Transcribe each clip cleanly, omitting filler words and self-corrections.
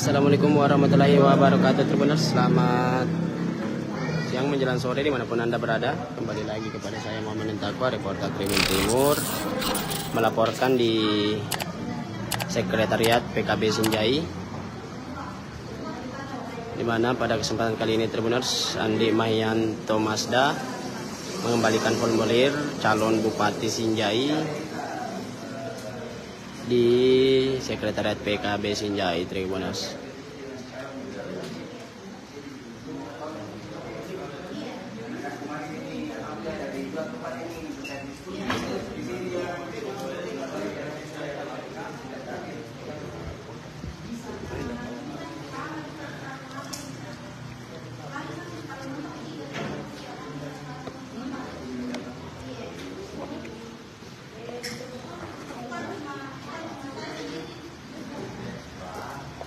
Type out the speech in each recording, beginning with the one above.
Assalamualaikum warahmatullahi wabarakatuh Tribuners. Selamat siang menjelang sore dimanapun Anda berada. Kembali lagi kepada saya Muhammad Intakwa, reporter Tribun Timur, melaporkan di Sekretariat PKB Sinjai, di mana pada kesempatan kali ini Tribuners, Andi Mahyanto Masda mengembalikan formulir calon Bupati Sinjai di Sekretariat PKB Sinjai, Tribuners.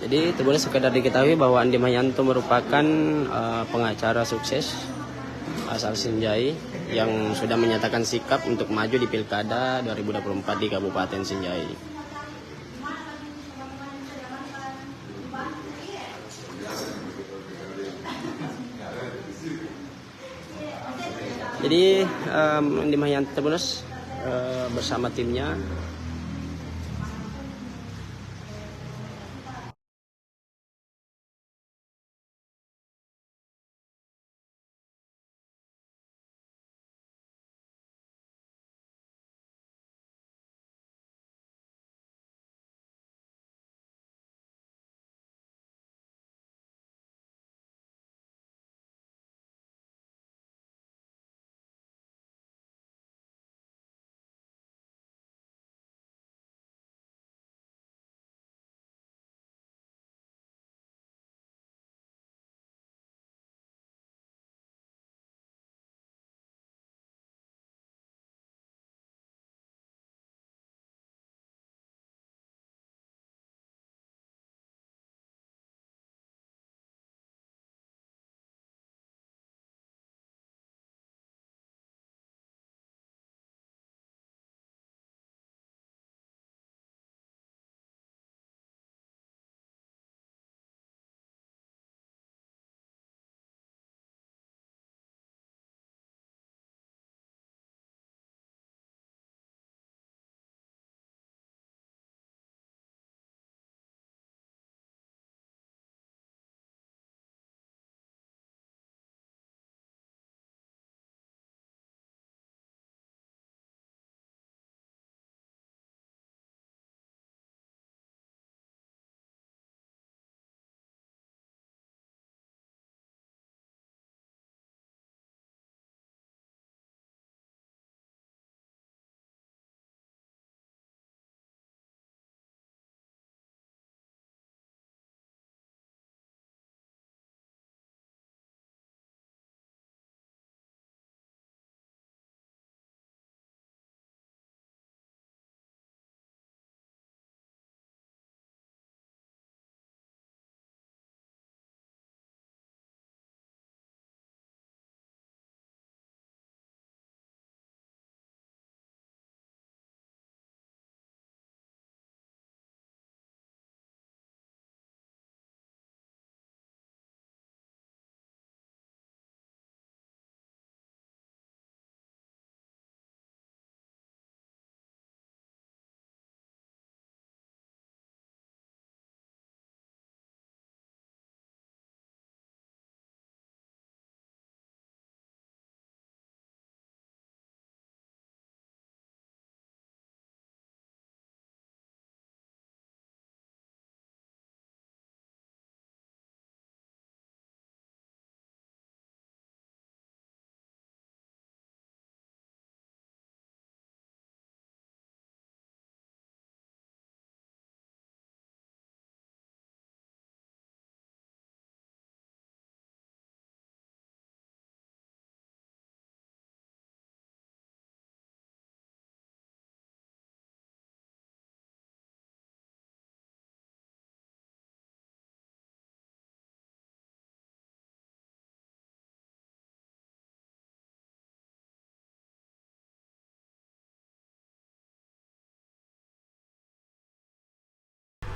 Jadi boleh sekedar diketahui bahwa Andi Mahyanto merupakan pengacara sukses asal Sinjai yang sudah menyatakan sikap untuk maju di Pilkada 2024 di Kabupaten Sinjai. Jadi Andi Mahyanto bersama timnya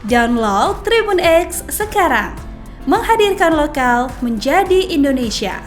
Download Tribun X sekarang. Menghadirkan lokal menjadi Indonesia.